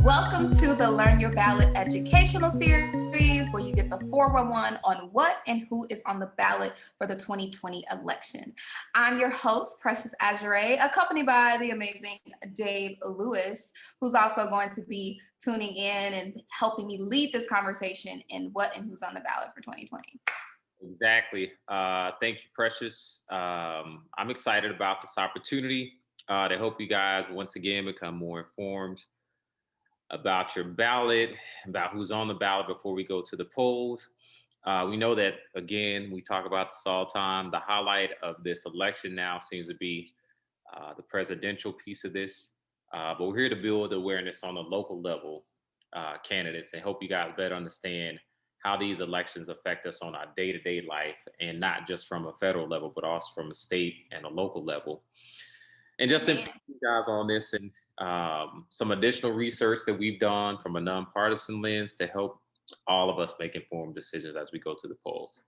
Welcome to the Learn Your Ballot educational series, where you get the 411 on what and who is on the ballot for the 2020 election. I'm your host, Precious Azure, accompanied by the amazing Dave Lewis, who's also going to be tuning in and helping me lead this conversation in what and who's on the ballot for 2020. Exactly. Thank you, Precious. I'm excited about this opportunity to help you guys once again become more informed about your ballot, about who's on the ballot before we go to the polls. We know that, again, we talk about this all the time. The highlight of this election now seems to be the presidential piece of this. But we're here to build awareness on the local level candidates and help you guys better understand how these elections affect us on our day-to-day life, and not just from a federal level, but also from a state and a local level. And just inform you guys on this and some additional research that we've done from a nonpartisan lens to help all of us make informed decisions as we go to the polls.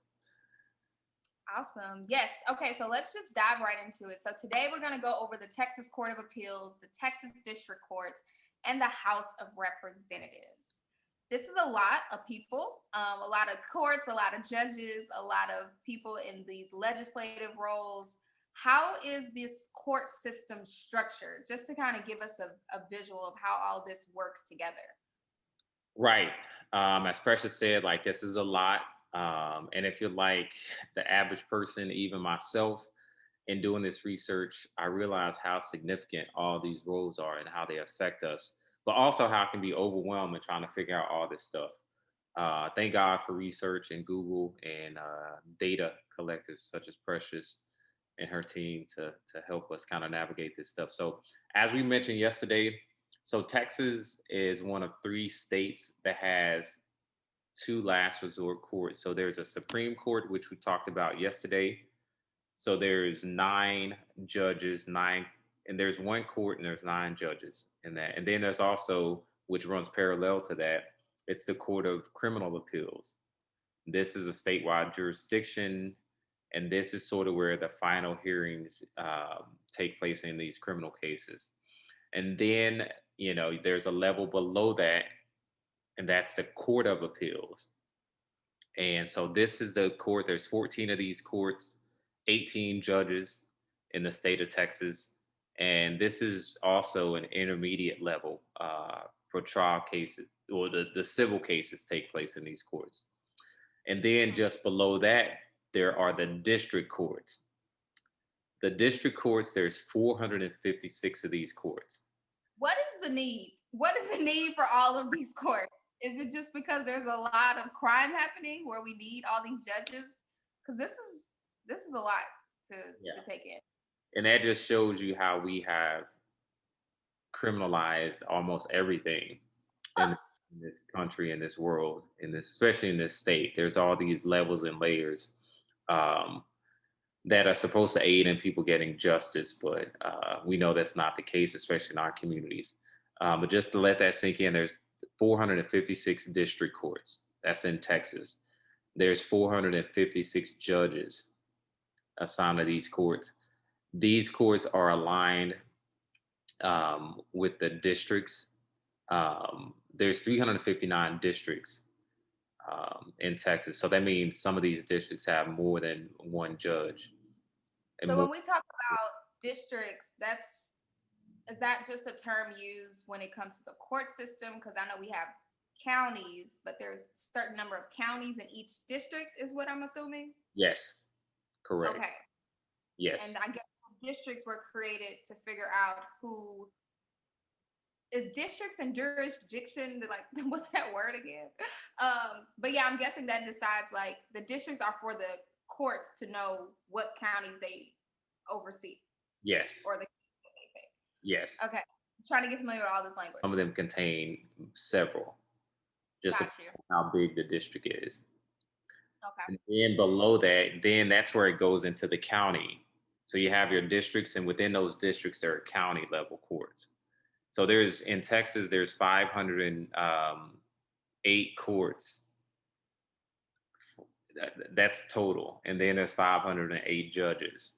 Awesome. Yes. Okay, so let's just dive right into it. So today we're going to go over the Texas Court of Appeals, the Texas District Courts, and the House of Representatives. This is a lot of people, a lot of courts, a lot of judges, a lot of people in these legislative roles. How is this court system structured? Just to kind of give us a visual of how all this works together. Right. As Precious said, like, this is a lot. And if you're like the average person, even myself, in doing this research, I realize how significant all these roles are and how they affect us, but also how it can be overwhelming trying to figure out all this stuff. Thank God for research and Google and data collectors such as Precious and her team to help us kind of navigate this stuff. So as we mentioned yesterday, so Texas is one of 3 states that has 2 last resort courts. So there's a Supreme Court, which we talked about yesterday. So there's 9 judges, and there's 1 court and there's 9 judges in that. And then there's also, which runs parallel to that, it's the Court of Criminal Appeals. This is a statewide jurisdiction, and this is sort of where the final hearings take place in these criminal cases. And then, there's a level below that, and that's the Court of Appeals. And so this is the court. There's 14 of these courts, 18 judges in the state of Texas. And this is also an intermediate level for trial cases, or the civil cases take place in these courts. And then just below that, there are the district courts. The district courts, there's 456 of these courts. What is the need? What is the need for all of these courts? Is it just because there's a lot of crime happening where we need all these judges? Because this is a lot to take in. And that just shows you how we have criminalized almost everything in this country, in this world, especially in this state. There's all these levels and layers that are supposed to aid in people getting justice, but we know that's not the case, especially in our communities. But just to let that sink in, there's 456 district courts. That's in Texas. There's 456 judges assigned to these courts. These courts are aligned with the districts. There's 359 districts in Texas. So that means some of these districts have more than 1 judge. So when we talk about districts, is that just a term used when it comes to the court system? Because I know we have counties, but there's a certain number of counties in each district, is what I'm assuming? Yes, correct. Okay. Yes. And I guess districts were created to figure out who is districts and jurisdiction, like, what's that word again? But yeah, I'm guessing that decides, like, the districts are for the courts to know what counties they oversee. Yes. Or the counties that they take. Yes. Okay. Just trying to get familiar with all this language. Some of them contain several, just how big the district is. Okay. And then below that, then that's where it goes into the county. So you have your districts, and within those districts, there are county level courts. So in Texas, there's 508 courts. That's total. And then there's 508 judges.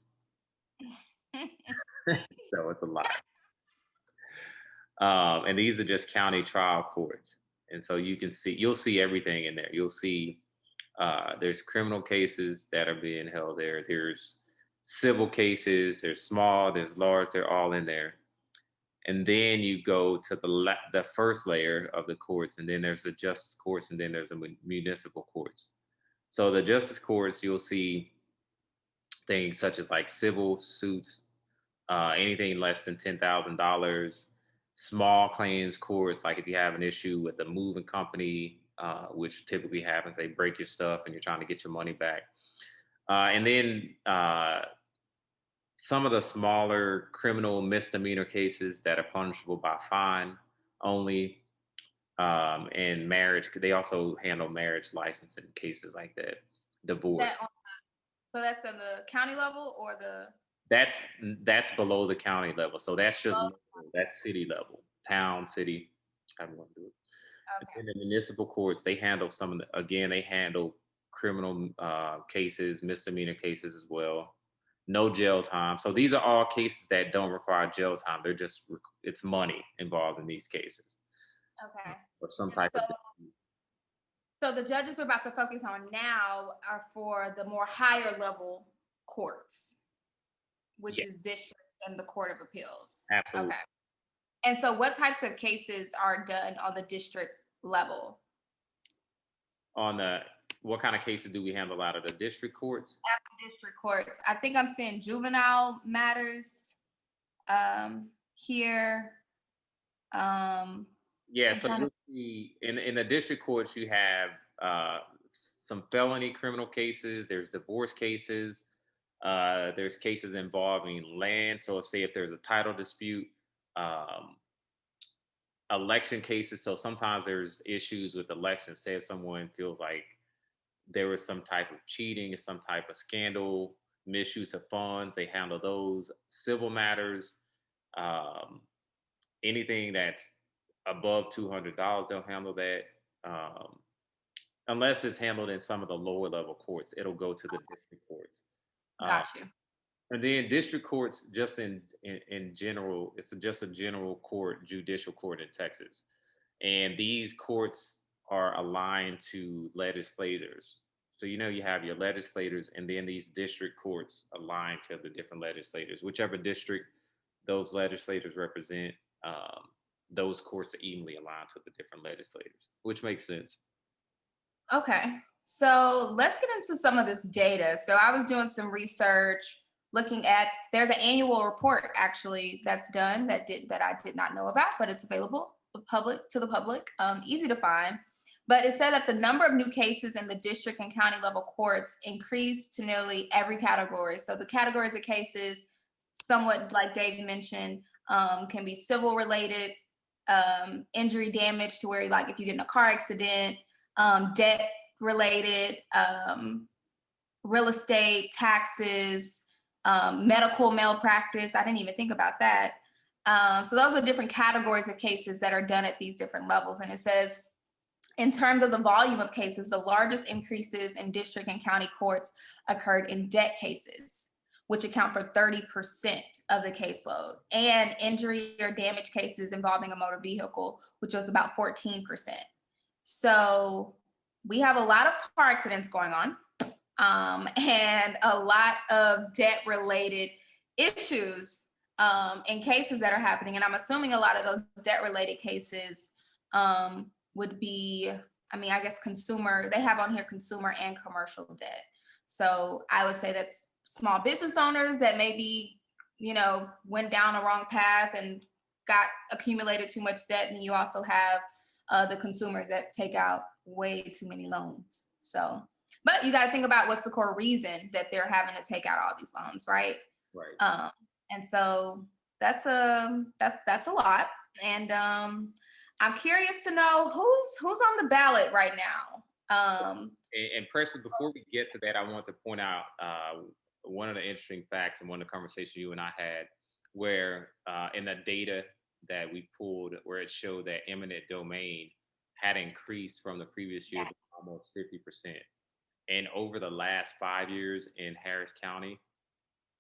So it's a lot. And these are just county trial courts. And so you'll see everything in there. You'll see there's criminal cases that are being held there. There's civil cases. There's small. There's large. They're all in there. And then you go to the first layer of the courts, and then there's the justice courts, and then there's the municipal courts. So the justice courts, you'll see things such as like civil suits, anything less than $10,000, small claims courts, like if you have an issue with a moving company, which typically happens, they break your stuff and you're trying to get your money back. And then some of the smaller criminal misdemeanor cases that are punishable by fine only, and marriage. They also handle marriage licensing cases like that, Is divorce. that so that's on the county level or the That's that's below the county level. So that's just local? local. That's city level, town, city. I don't want to do it. And Okay. then the municipal courts, they handle some of the. Again, they handle criminal cases, misdemeanor cases as well. No jail time. So these are all cases that don't require jail time. They're just it's money involved in these cases, Okay. or some And type of. so the judges we're about to focus on now are for the more higher level courts, which Yeah, is district and the court of appeals. absolutely. Okay. And so what types of cases are done on the district level? On the what kind of cases do we handle out of the district courts? At the district courts, I think I'm seeing juvenile matters here. Yeah, I'm so trying to you'll see in the district courts you have some felony criminal cases. There's divorce cases. There's cases involving land. So if there's a title dispute, um, election cases. So sometimes there's issues with elections. Say if someone feels like there was some type of cheating, some type of scandal, misuse of funds, they handle those. Civil matters, um, anything that's above $200, they'll handle that. Um, Unless it's handled in some of the lower level courts, it'll go to the district courts. Uh, got you. and then district courts, just in general, it's just a general court, judicial court in Texas. And these courts are aligned to legislators. So you have your legislators, and then these district courts align to the different legislators. Whichever district those legislators represent, um, those courts are evenly aligned to the different legislators, which makes sense. Okay. So let's get into some of this data. So I was doing some research looking at there's an annual report actually that's done that I did not know about, but it's available to the public, easy to find. But it said that the number of new cases in the district and county level courts increased to nearly every category. So the categories of cases, somewhat like Dave mentioned, can be civil related, injury damage to where like if you get in a car accident, debt related, real estate, taxes, medical malpractice. I didn't even think about that. So those are different categories of cases that are done at these different levels. And it says, in terms of the volume of cases, the largest increases in district and county courts occurred in debt cases, which account for 30% of the caseload, and injury or damage cases involving a motor vehicle, which was about 14%. So we have a lot of car accidents going on, and a lot of debt related issues and cases that are happening. And I'm assuming a lot of those debt related cases would be, I mean, I guess consumer, they have on here consumer and commercial debt. So I would say that's small business owners that maybe, went down a wrong path and got accumulated too much debt. And you also have the consumers that take out way too many loans. So, but you got to think about what's the core reason that they're having to take out all these loans, right? Right. And so that's a lot. And I'm curious to know who's on the ballot right now. And Preston, before we get to that, I want to point out one of the interesting facts and one of the conversations you and I had, where in the data that we pulled, where it showed that eminent domain had increased from the previous year Yes. by almost 50%. And over the last 5 years in Harris County,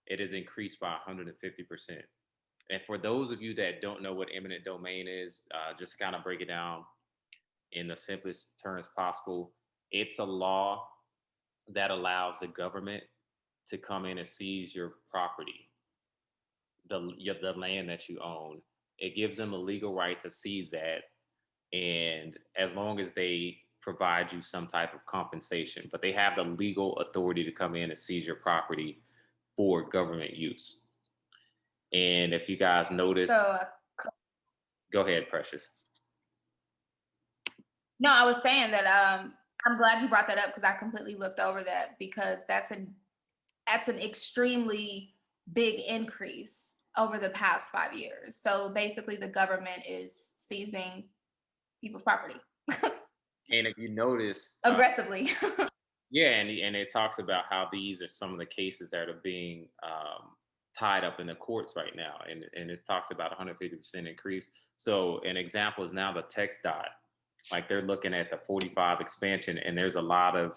it has increased by 150%. And for those of you that don't know what eminent domain is, just to kind of break it down in the simplest terms possible, it's a law that allows the government to come in and seize your property, the land that you own. It gives them a legal right to seize that, and as long as they provide you some type of compensation, but they have the legal authority to come in and seize your property for government use. And if you guys So, notice, go ahead, Precious. no, I was saying that I'm glad you brought that up because I completely looked over that because that's an extremely big increase over the past 5 years. So basically, the government is seizing people's property And if you notice, aggressively. yeah, and it talks about how these are some of the cases that are being tied up in the courts right now, and it talks about 150% increase. So an example is now the text dot, like they're looking at the 45 expansion, and there's a lot of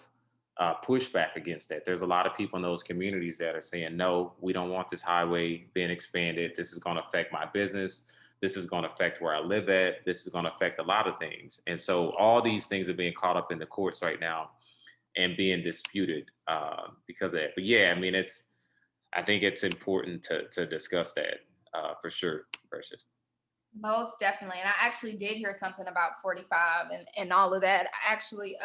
pushback against that. There's a lot of people in those communities that are saying, no, we don't want this highway being expanded. This is going to affect my business. This is going to affect where I live at. This is going to affect a lot of things. And so all these things are being caught up in the courts right now and being disputed because of that. But yeah, I mean, I think it's important to discuss that for sure, Precious. Most definitely. And I actually did hear something about 45 and all of that. I actually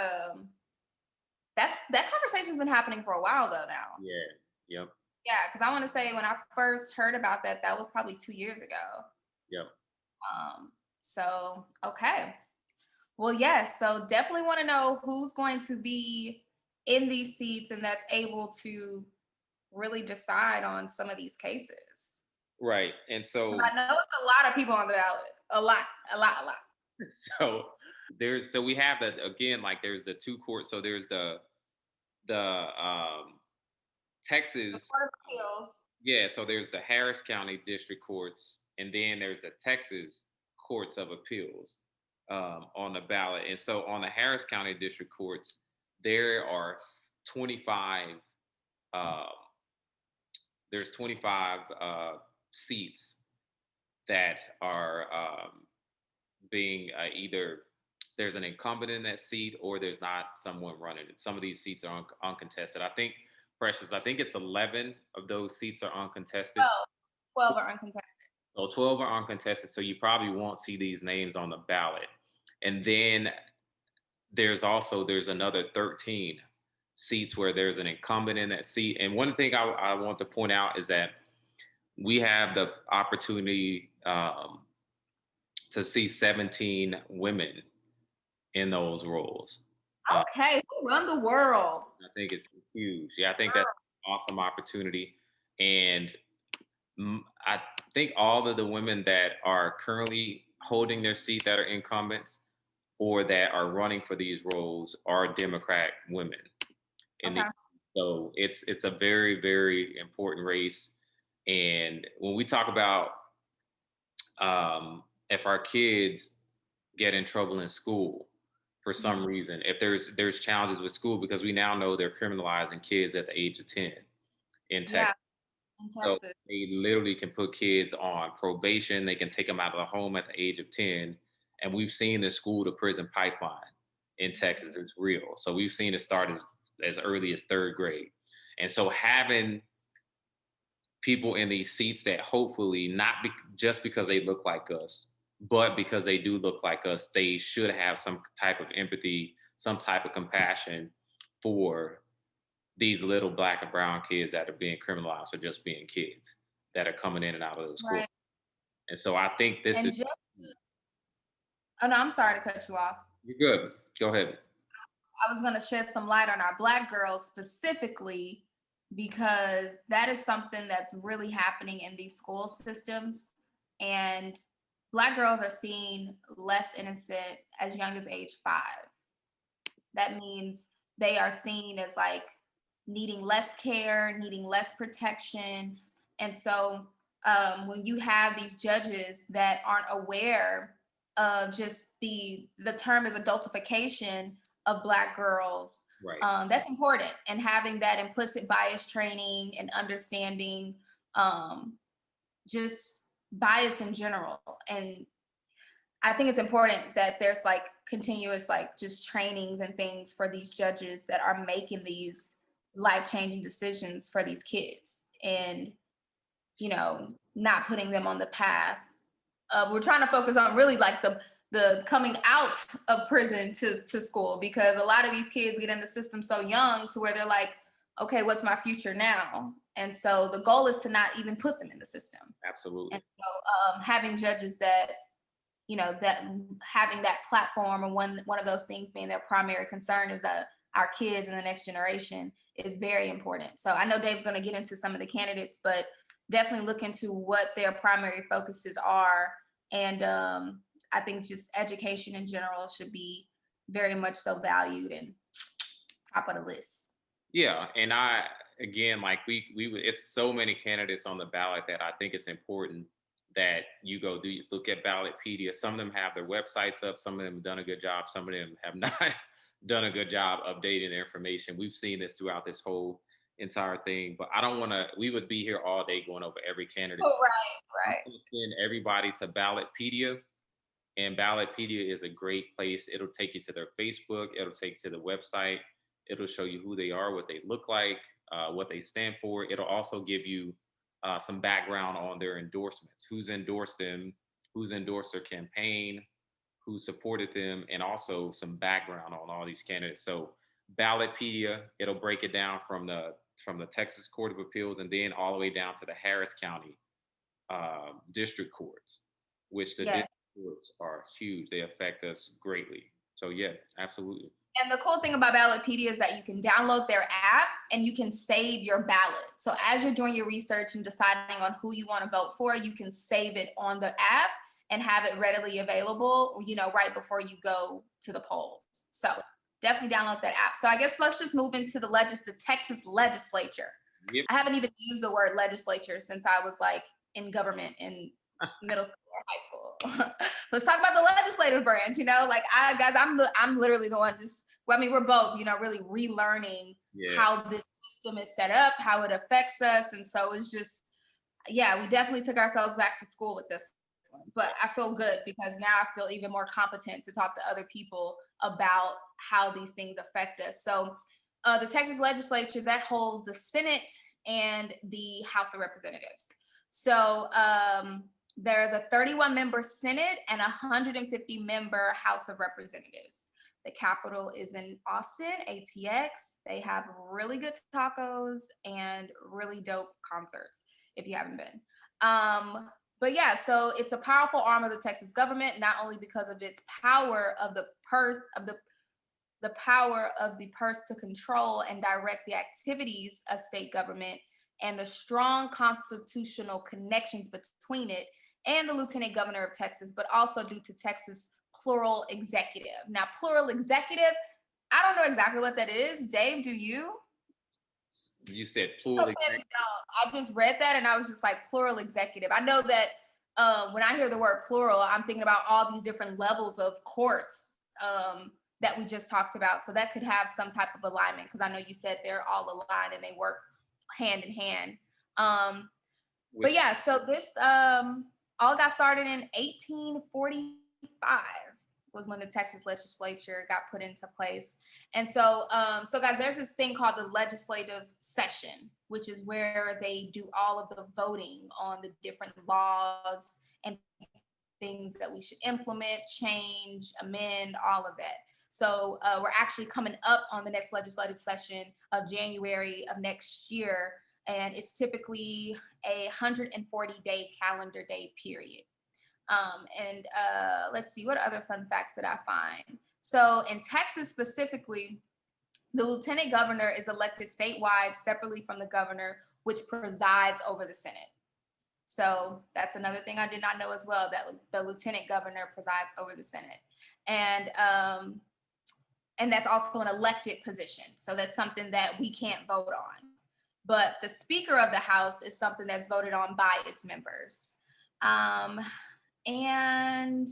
that conversation's been happening for a while though now. Yeah. Yep. Yeah, because I want to say when I first heard about that, that was probably 2 years ago. Yep. So okay. Well, yes. So definitely want to know who's going to be in these seats and that's able to really decide on some of these cases. Right. And so 'Cause I know it's a lot of people on the ballot. A lot, a lot, a lot. so so we have that again, like there's the two courts. So there's the The Texas, Court of Appeals. yeah, so there's the Harris County District Courts, and then there's the Texas Courts of Appeals on the ballot. And so on the Harris County District Courts, there are 25, uh, there's 25 seats that are being either there's an incumbent in that seat or there's not someone running it. Some of these seats are uncontested. I think, Precious, I think it's 11 of those seats are uncontested. 12 are uncontested. So 12 are uncontested. So you probably won't see these names on the ballot. And then there's another 13 seats where there's an incumbent in that seat. And one thing I want to point out is that we have the opportunity to see 17 women in those roles. Okay, who run the world? I think it's huge. Yeah, I think that's an awesome opportunity. And I think all of the women that are currently holding their seat that are incumbents or that are running for these roles are Democrat women. Okay. So it's a very, very important race. And when we talk about if our kids get in trouble in school for some reason, if there's challenges with school, because we now know they're criminalizing kids at the age of 10 in Texas. Yeah, in So Texas. they literally can put kids on probation. They can take them out of the home at the age of 10. And we've seen the school to prison pipeline in Texas. It's real. So we've seen it start as early as third grade. And so having people in these seats that hopefully not just because they look like us, but because they do look like us, they should have some type of empathy, some type of compassion for these little black and brown kids that are being criminalized for just being kids that are coming in and out of those schools. Right. And so I think this And is. oh no, I'm sorry to cut you off. You're good. Go ahead. I was going to shed some light on our Black girls specifically because that is something that's really happening in these school systems. And Black girls are seen less innocent as young as age 5. That means they are seen as like needing less care, needing less protection. And so when you have these judges that aren't aware of just the term is adultification of Black girls, Right. that's important. And having that implicit bias training and understanding just bias in general. And I think it's important that there's like continuous, like just trainings and things for these judges that are making these life-changing decisions for these kids, and, not putting them on the path. We're trying to focus on really like the coming out of prison to school, because a lot of these kids get in the system so young to where they're like, okay, what's my future now? And so the goal is to not even put them in the system. Absolutely. And so having judges that, that having that platform, or one of those things being their primary concern is our kids and the next generation, is very important. So I know Dave's going to get into some of the candidates, but definitely look into what their primary focuses are. And I think just education in general should be very much so valued and top of the list. Yeah, and again, like it's so many candidates on the ballot that I think it's important that you go look at Ballotpedia. Some of them have their websites up, some of them have done a good job, some of them have not done a good job updating their information. We've seen this throughout this whole entire thing, but I don't want to, we would be here all day going over every candidate. Oh, right. I'm gonna send everybody to Ballotpedia, and Ballotpedia is a great place. It'll take you to their Facebook, it'll take you to the website, it'll show you who they are, what they look like, what they stand for. It'll also give you some background on their endorsements, who's endorsed them, who's endorsed their campaign, who supported them, and also some background on all these candidates. So Ballotpedia, it'll break it down from the Texas Court of Appeals, and then all the way down to the Harris County district courts, which the district courts are huge. They affect us greatly. So yeah, absolutely. And the cool thing about Ballotpedia is that you can download their app and you can save your ballot. So as you're doing your research and deciding on who you want to vote for, you can save it on the app and have it readily available, right before you go to the polls. So definitely download that app. So I guess let's just move into the Texas Legislature. Yep. I haven't even used the word legislature since I was like in government in middle school or high school. So let's talk about the legislative branch. I'm literally the one we're both, really relearning how this system is set up, how it affects us. And so it's just, we definitely took ourselves back to school with this one. But I feel good because now I feel even more competent to talk to other people about how these things affect us. So the Texas Legislature, that holds the Senate and the House of Representatives. So there's a 31-member Senate and 150-member House of Representatives. The capital is in Austin, ATX. They have really good tacos and really dope concerts, if you haven't been. But yeah, so it's a powerful arm of the Texas government, not only because of its power of the purse, the power of the purse to control and direct the activities of state government, and the strong constitutional connections between it and the Lieutenant Governor of Texas, but also due to Texas' plural executive. Now, plural executive, I don't know exactly what that is. Dave, do you? You said plural executive. I just read that and I was just like, plural executive. I know that when I hear the word plural, I'm thinking about all these different levels of courts that we just talked about. So that could have some type of alignment, because I know you said they're all aligned and they work hand in hand. But yeah, so this all got started in 1845 was when the Texas Legislature got put into place. And so, guys, there's this thing called the legislative session, which is where they do all of the voting on the different laws and things that we should implement, change, amend, all of that. So we're actually coming up on the next legislative session of January of next year. And it's typically a 140-day calendar day period. Let's see, what other fun facts did I find? So in Texas specifically, the lieutenant governor is elected statewide separately from the governor, which presides over the Senate. So that's another thing I did not know as well, that the lieutenant governor presides over the Senate. And that's also an elected position. So that's something that we can't vote on. But the Speaker of the House is something that's voted on by its members. And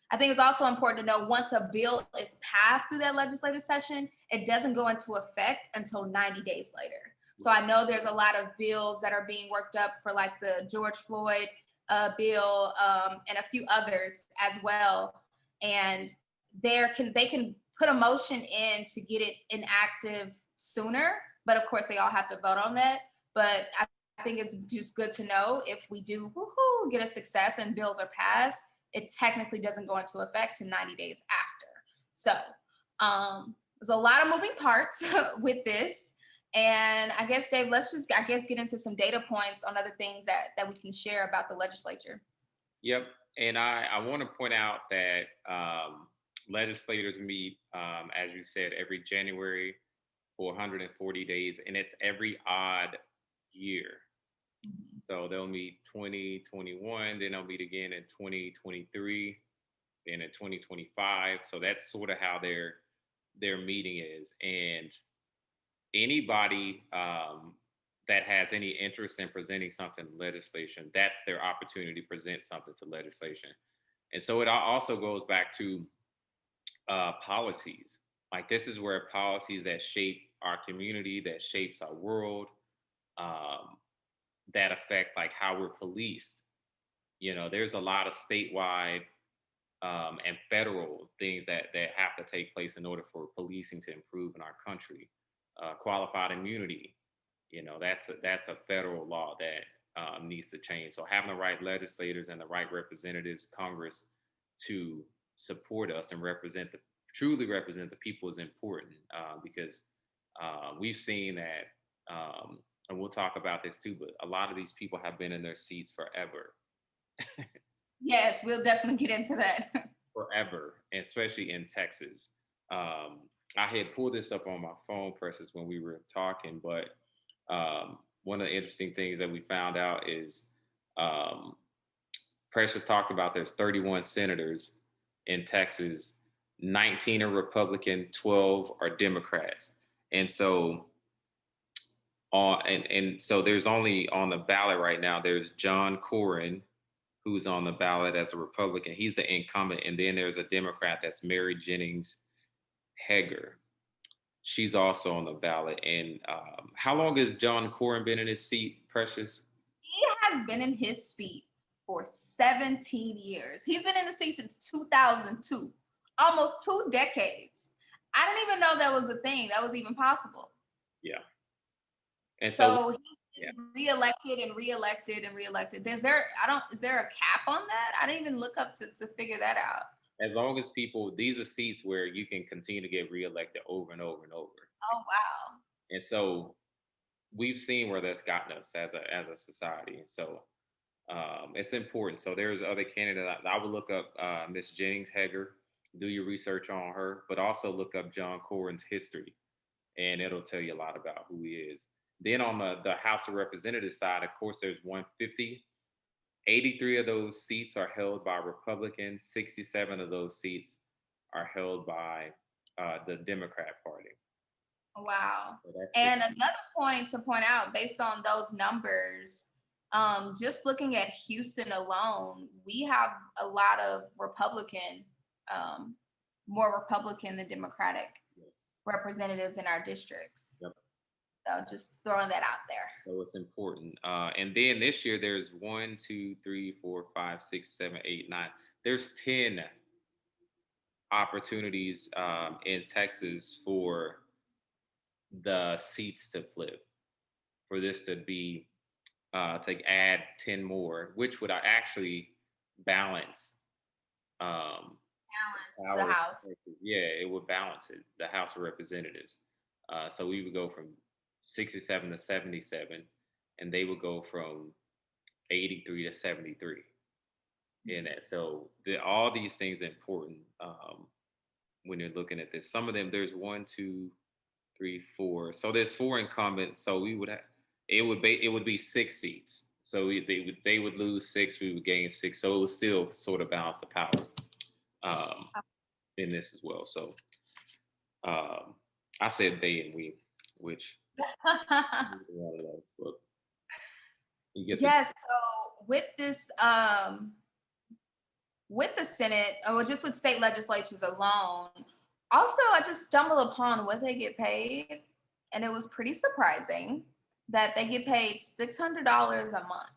I think it's also important to know, once a bill is passed through that legislative session, it doesn't go into effect until 90 days later. So I know there's a lot of bills that are being worked up for like the George Floyd bill, and a few others as well. And they can put a motion in to get it inactive sooner. But of course, they all have to vote on that. But I think it's just good to know if we do get a success and bills are passed, it technically doesn't go into effect to 90 days after. So there's a lot of moving parts with this. And I guess, Dave, let's just, get into some data points on other things that we can share about the legislature. Yep. And I want to point out that legislators meet, as you said, every January for 140 days, and it's every odd year. Mm-hmm. So they'll meet 2021, then they'll meet again in 2023, then in 2025. So that's sort of how their meeting is. And anybody that has any interest in presenting something to legislation, that's their opportunity to present something to legislation. And so it also goes back to policies. Like, this is where policies that shape our community, that shapes our world, that affect like how we're policed. You know, there's a lot of statewide and federal things that have to take place in order for policing to improve in our country. Qualified immunity, you know, that's a federal law that needs to change. So having the right legislators and the right representatives, Congress, to support us and truly represent the people is important, because we've seen that, and we'll talk about this too, but a lot of these people have been in their seats forever. Yes, we'll definitely get into that. Forever, and especially in Texas. I had pulled this up on my phone, Precious, when we were talking, but one of the interesting things that we found out is Precious talked about there's 31 senators in Texas, 19 are Republican, 12 are Democrats. And so so there's only on the ballot right now, there's John Cornyn, who's on the ballot as a Republican. He's the incumbent. And then there's a Democrat, that's Mary Jennings Hager. She's also on the ballot. And how long has John Cornyn been in his seat, Precious? He has been in his seat for 17 years. He's been in the seat since 2002, almost 2 decades. I didn't even know that was a thing. That was even possible. Yeah. And so he's reelected and reelected and reelected. Is there a cap on that? I didn't even look up to figure that out. As long as these are seats where you can continue to get reelected over and over and over. Oh, wow. And so we've seen where that's gotten us as a society. And so it's important. So there's other candidates. I would look up Miss Jennings Hager, do your research on her, but also look up John Cornyn's history, and it'll tell you a lot about who he is. Then on the House of Representatives side, of course, there's 150. 83 of those seats are held by Republicans. 67 of those seats are held by the Democrat Party. Wow. So and another point to point out, based on those numbers, just looking at Houston alone, we have a lot of Republican, more Republican than Democratic representatives in our districts. Yep. So just throwing that out there. So it's important. And then this year, there's 1, 2, 3, 4, 5, 6, 7, 8, 9. There's 10 opportunities in Texas for the seats to flip, for this to be, to add 10 more, which would actually balance. Balance the House. Yeah, it would balance it, the House of Representatives. So we would go from 67 to 77, and they would go from 83 to 73. And so all these things are important when you're looking at this. Some of them, there's 1, 2, 3, 4. So there's 4 incumbents. So it would be 6 seats. So they would lose 6, we would gain 6. So it would still sort of balance the power in this as well. So I said they and we, which yes. So with this, with the Senate, or just with state legislatures alone, also I just stumbled upon what they get paid, and it was pretty surprising that they get paid $600 a month.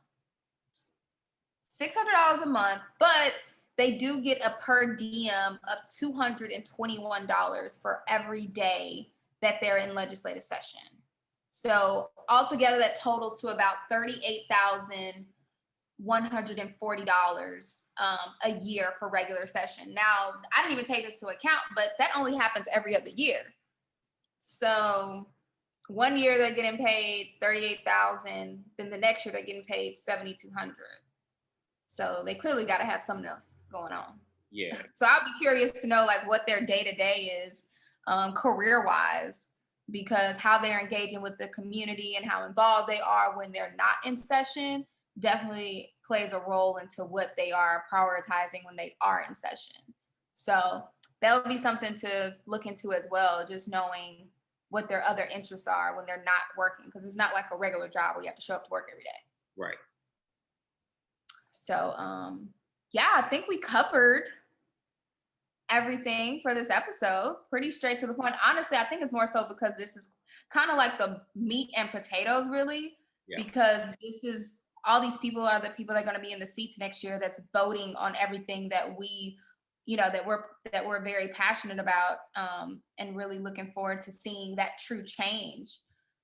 $600 a month, but they do get a per diem of $221 for every day that they're in legislative session. So altogether, that totals to about $38,140 a year for regular session. Now, I didn't even take this into account, but that only happens every other year. So one year they're getting paid $38,000, then the next year they're getting paid $7,200. So they clearly got to have something else going on. Yeah. So I'll be curious to know like what their day-to-day is career-wise, because how they're engaging with the community and how involved they are when they're not in session definitely plays a role into what they are prioritizing when they are in session. So that would be something to look into as well, just knowing what their other interests are when they're not working, because it's not like a regular job where you have to show up to work every day. Right. So yeah, I think we covered everything for this episode, pretty straight to the point. Honestly, I think it's more so because this is kind of like the meat and potatoes, really, because this is, all these people are the people that are going to be in the seats next year that's voting on everything that we, you know, that we're very passionate about, and really looking forward to seeing that true change.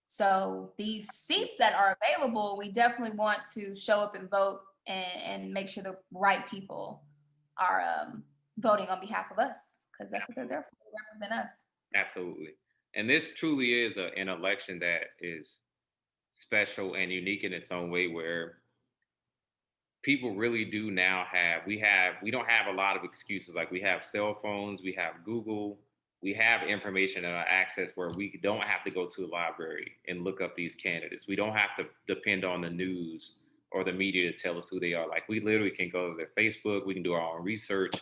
So these seats that are available, we definitely want to show up and vote and make sure the right people are voting on behalf of us, because that's what they're there for, to represent us. Absolutely. And this truly is an election that is special and unique in its own way, where people really do now we don't have a lot of excuses. Like, we have cell phones, we have Google, we have information and access where we don't have to go to a library and look up these candidates. We don't have to depend on the news or the media to tell us who they are. Like, we literally can go to their Facebook, we can do our own research,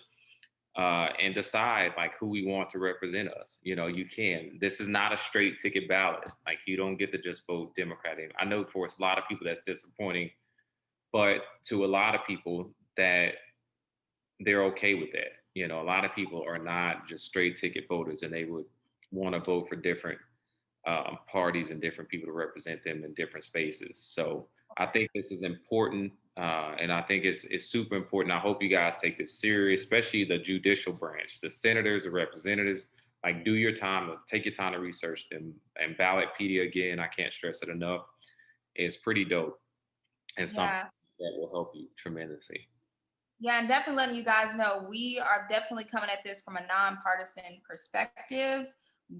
and decide like who we want to represent us. You know, you can. This is not a straight ticket ballot. Like, you don't get to just vote Democrat. I know for a lot of people that's disappointing, but to a lot of people that they're okay with that. You know, a lot of people are not just straight ticket voters, and they would want to vote for different parties and different people to represent them in different spaces. So I think this is important, and I think it's super important. I hope you guys take this serious, especially the judicial branch, the senators, the representatives. Like, do your time, take your time to research them. And Ballotpedia, again, I can't stress it enough, is pretty dope, and something that will help you tremendously. Yeah, and definitely letting you guys know, we are definitely coming at this from a nonpartisan perspective.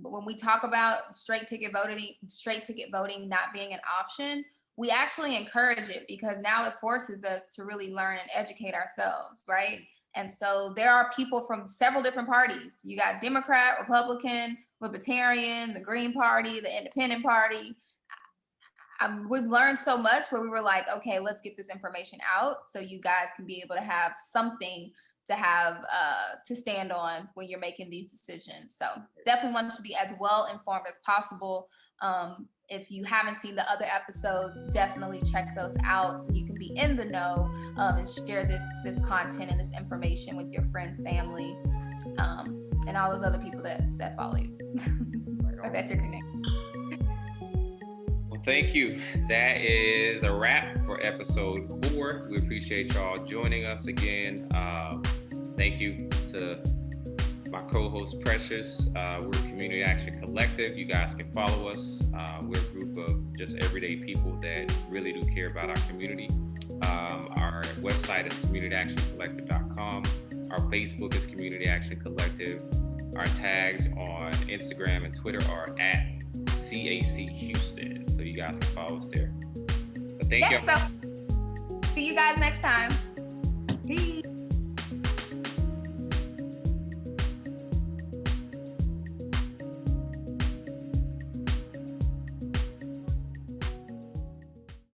When we talk about straight ticket voting not being an option, we actually encourage it, because now it forces us to really learn and educate ourselves, right? And so there are people from several different parties. You got Democrat, Republican, Libertarian, the Green Party, the Independent Party. We've learned so much where we were like, okay, let's get this information out so you guys can be able to have something to have to stand on when you're making these decisions. So definitely want you to be as well informed as possible. If you haven't seen the other episodes, definitely check those out so you can be in the know, and share this content and this information with your friends, family, and all those other people that follow you or that you're connected. Thank you. That is a wrap for episode 4. We appreciate y'all joining us again. Thank you to my co-host Precious. We're Community Action Collective. You guys can follow us. We're a group of just everyday people that really do care about our community. Our website is communityactioncollective.com. Our Facebook is Community Action Collective. Our tags on Instagram and Twitter are at CAC Houston. So you guys can follow us there. But thank you. So see you guys next time. Peace.